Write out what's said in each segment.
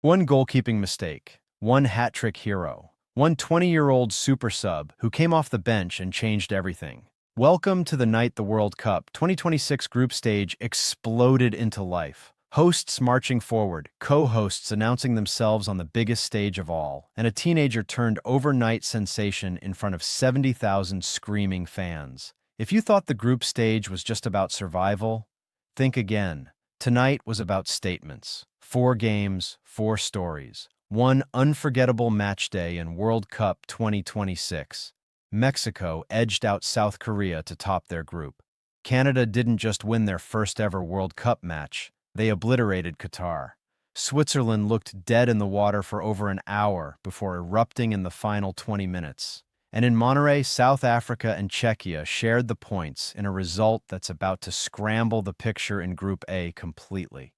One goalkeeping mistake, one hat-trick hero, one 20-year-old super sub who came off the bench and changed everything. Welcome to the night the World Cup 2026 group stage exploded into life. Hosts marching forward, co-hosts announcing themselves on the biggest stage of all, and a teenager turned overnight sensation in front of 70,000 screaming fans. If you thought the group stage was just about survival, think again. Tonight was about statements. 4 games, 4 stories. One unforgettable match day in World Cup 2026. Mexico edged out South Korea to top their group. Canada didn't just win their first ever World Cup match, they obliterated Qatar. Switzerland looked dead in the water for over an hour before erupting in the final 20 minutes. And in Monterrey, South Africa and Czechia shared the points in a result that's about to scramble the picture in Group A completely.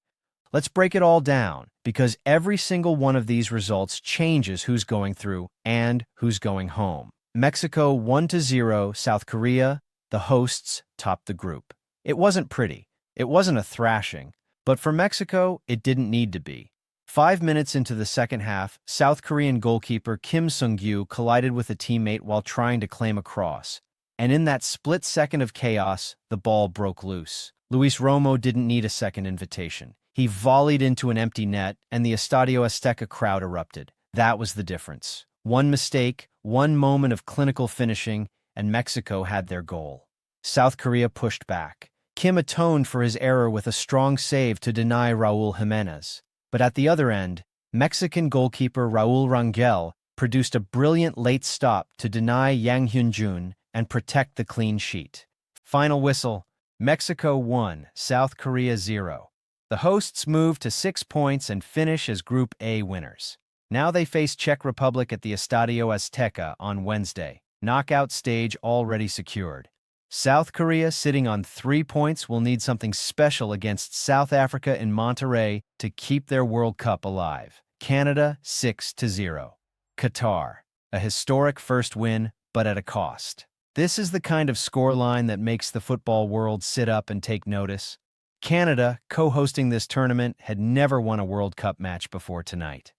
Let's break it all down, because every single one of these results changes who's going through and who's going home. Mexico 1-0 South Korea, the hosts, topped the group. It wasn't pretty. It wasn't a thrashing. But for Mexico, it didn't need to be. 5 minutes into the second half, South Korean goalkeeper Kim Sung-gyu collided with a teammate while trying to claim a cross. And in that split second of chaos, the ball broke loose. Luis Romo didn't need a second invitation. He volleyed into an empty net, and the Estadio Azteca crowd erupted. That was the difference. One mistake, one moment of clinical finishing, and Mexico had their goal. South Korea pushed back. Kim atoned for his error with a strong save to deny Raul Jimenez. But at the other end, Mexican goalkeeper Raul Rangel produced a brilliant late stop to deny Yang Hyun-jun and protect the clean sheet. Final whistle, Mexico 1, South Korea 0. The hosts move to 6 points and finish as Group A winners. Now they face Czech Republic at the Estadio Azteca on Wednesday. Knockout stage already secured. South Korea, sitting on 3 points, will need something special against South Africa in Monterrey to keep their World Cup alive. Canada 6-0. Qatar, a historic first win, but at a cost. This is the kind of scoreline that makes the football world sit up and take notice. Canada, co-hosting this tournament, had never won a World Cup match before tonight.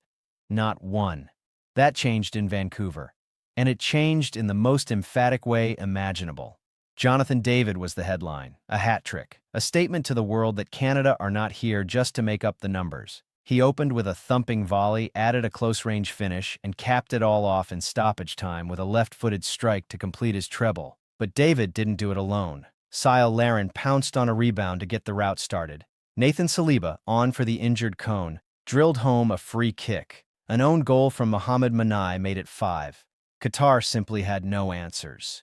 Not one. That changed in Vancouver. And it changed in the most emphatic way imaginable. Jonathan David was the headline, a hat trick, a statement to the world that Canada are not here just to make up the numbers. He opened with a thumping volley, added a close-range finish, and capped it all off in stoppage time with a left-footed strike to complete his treble. But David didn't do it alone. Sile Larin pounced on a rebound to get the rout started. Nathan Saliba, on for the injured Kone, drilled home a free kick. An own goal from Mohamed Manai made it 5. Qatar simply had no answers.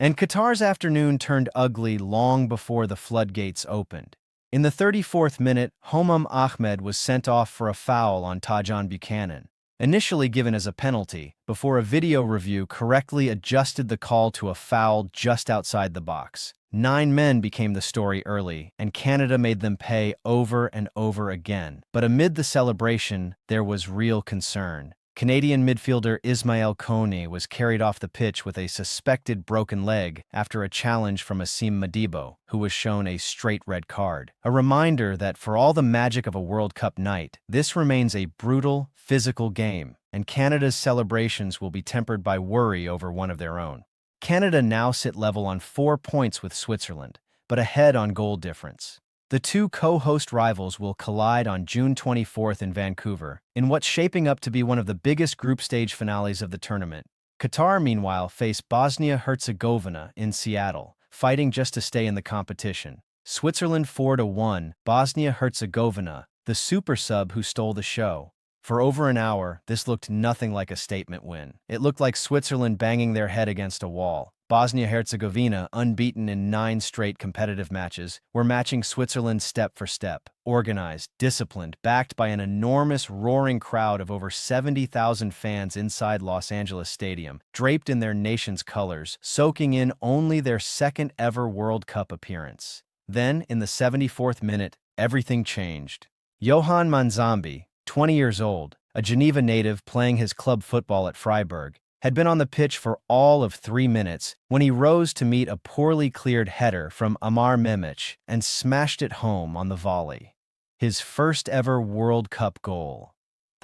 And Qatar's afternoon turned ugly long before the floodgates opened. In the 34th minute, Homam Ahmed was sent off for a foul on Tajon Buchanan, initially given as a penalty, before a video review correctly adjusted the call to a foul just outside the box. 9 men became the story early, and Canada made them pay over and over again. But amid the celebration, there was real concern. Canadian midfielder Ismael Kone was carried off the pitch with a suspected broken leg after a challenge from Asim Madibo, who was shown a straight red card. A reminder that for all the magic of a World Cup night, this remains a brutal, physical game, and Canada's celebrations will be tempered by worry over one of their own. Canada now sit level on 4 points with Switzerland, but ahead on goal difference. The two co-host rivals will collide on June 24th in Vancouver, in what's shaping up to be one of the biggest group stage finales of the tournament. Qatar, meanwhile, face Bosnia-Herzegovina in Seattle, fighting just to stay in the competition. Switzerland 4-1, Bosnia-Herzegovina, the super sub who stole the show. For over an hour, this looked nothing like a statement win. It looked like Switzerland banging their head against a wall. Bosnia-Herzegovina, unbeaten in 9 straight competitive matches, were matching Switzerland step for step. Organized, disciplined, backed by an enormous roaring crowd of over 70,000 fans inside Los Angeles Stadium, draped in their nation's colors, soaking in only their second ever World Cup appearance. Then, in the 74th minute, everything changed. Johan Manzambi, 20 years old, a Geneva native playing his club football at Freiburg, had been on the pitch for all of 3 minutes when he rose to meet a poorly cleared header from Amar Memic and smashed it home on the volley. His first ever World Cup goal.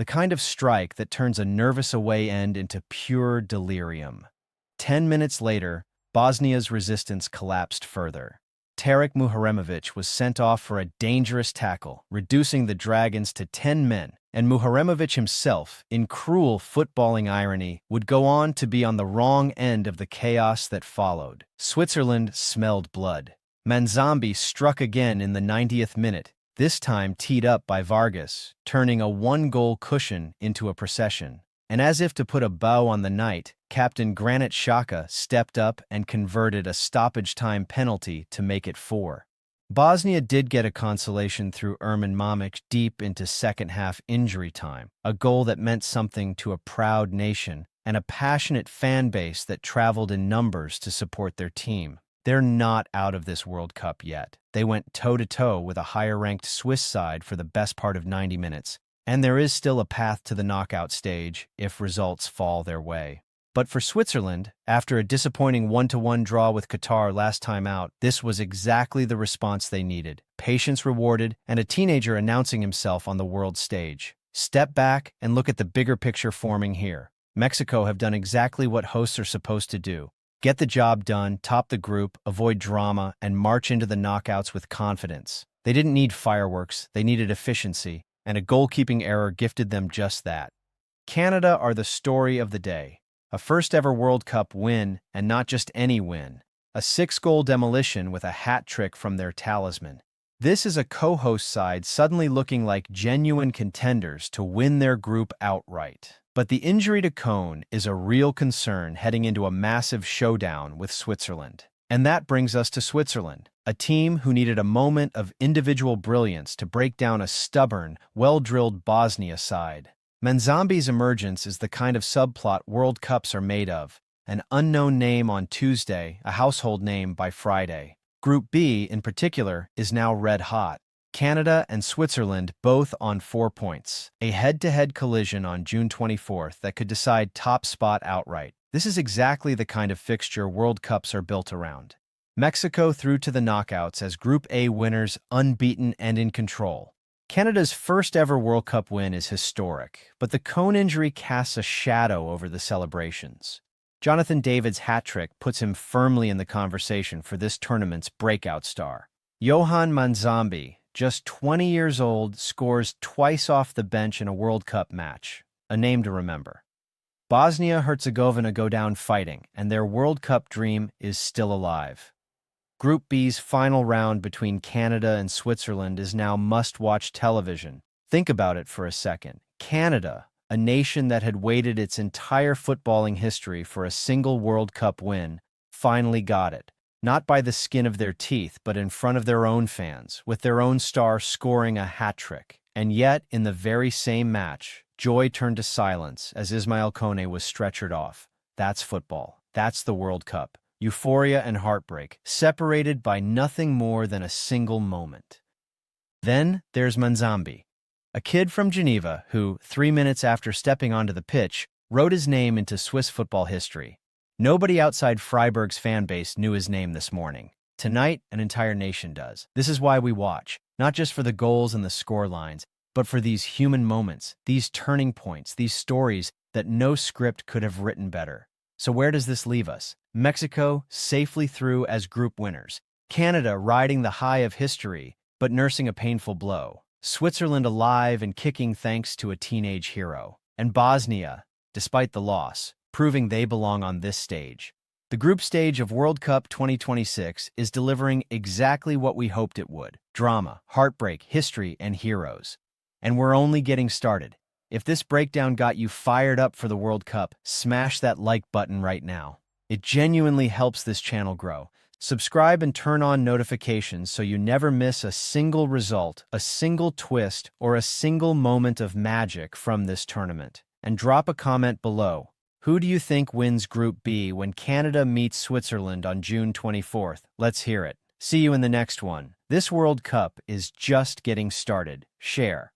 the kind of strike that turns a nervous away end into pure delirium. 10 minutes later, Bosnia's resistance collapsed further. Tarik Muharemovic was sent off for a dangerous tackle, reducing the Dragons to 10 men, and Muharemovic himself, in cruel footballing irony, would go on to be on the wrong end of the chaos that followed. Switzerland smelled blood. Manzambi struck again in the 90th minute, this time teed up by Vargas, turning a one-goal cushion into a procession. And as if to put a bow on the night, Captain Granit Xhaka stepped up and converted a stoppage-time penalty to make it 4. Bosnia did get a consolation through Erman Mamić deep into second-half injury time, a goal that meant something to a proud nation and a passionate fan base that traveled in numbers to support their team. They're not out of this World Cup yet. They went toe-to-toe with a higher-ranked Swiss side for the best part of 90 minutes, and there is still a path to the knockout stage if results fall their way. But for Switzerland, after a disappointing 1-1 draw with Qatar last time out, this was exactly the response they needed. Patience rewarded, and a teenager announcing himself on the world stage. Step back and look at the bigger picture forming here. Mexico have done exactly what hosts are supposed to do. Get the job done, top the group, avoid drama, and march into the knockouts with confidence. They didn't need fireworks, they needed efficiency, and a goalkeeping error gifted them just that. Canada are the story of the day. A first-ever World Cup win, and not just any win. A 6-goal demolition with a hat trick from their talisman. This is a co-host side suddenly looking like genuine contenders to win their group outright. But the injury to Kone is a real concern heading into a massive showdown with Switzerland. And that brings us to Switzerland, a team who needed a moment of individual brilliance to break down a stubborn, well-drilled Bosnia side. Manzambi's emergence is the kind of subplot World Cups are made of. An unknown name on Tuesday, a household name by Friday. Group B, in particular, is now red hot. Canada and Switzerland both on 4 points. A head-to-head collision on June 24th that could decide top spot outright. This is exactly the kind of fixture World Cups are built around. Mexico through to the knockouts as Group A winners, unbeaten and in control. Canada's first-ever World Cup win is historic, but the Kone injury casts a shadow over the celebrations. Jonathan David's hat-trick puts him firmly in the conversation for this tournament's breakout star. Johan Manzambi, just 20 years old, scores twice off the bench in a World Cup match. A name to remember. Bosnia-Herzegovina go down fighting, and their World Cup dream is still alive. Group B's final round between Canada and Switzerland is now must-watch television. Think about it for a second. Canada, a nation that had waited its entire footballing history for a single World Cup win, finally got it. Not by the skin of their teeth, but in front of their own fans, with their own star scoring a hat-trick. And yet, in the very same match, joy turned to silence as Ismael Kone was stretchered off. That's football. That's the World Cup. Euphoria and heartbreak, separated by nothing more than a single moment. Then there's Manzambi, a kid from Geneva who, 3 minutes after stepping onto the pitch, wrote his name into Swiss football history. Nobody outside Freiburg's fan base knew his name this morning. Tonight, an entire nation does. This is why we watch, not just for the goals and the score lines, but for these human moments, these turning points, these stories that no script could have written better. So where does this leave us? Mexico safely through as group winners. Canada riding the high of history, but nursing a painful blow. Switzerland alive and kicking thanks to a teenage hero. And Bosnia, despite the loss, proving they belong on this stage. The group stage of World Cup 2026 is delivering exactly what we hoped it would. Drama, heartbreak, history, and heroes. And we're only getting started. If this breakdown got you fired up for the World Cup, smash that like button right now. It genuinely helps this channel grow. Subscribe and turn on notifications so you never miss a single result, a single twist, or a single moment of magic from this tournament. And drop a comment below. Who do you think wins Group B when Canada meets Switzerland on June 24th? Let's hear it. See you in the next one. This World Cup is just getting started. Share,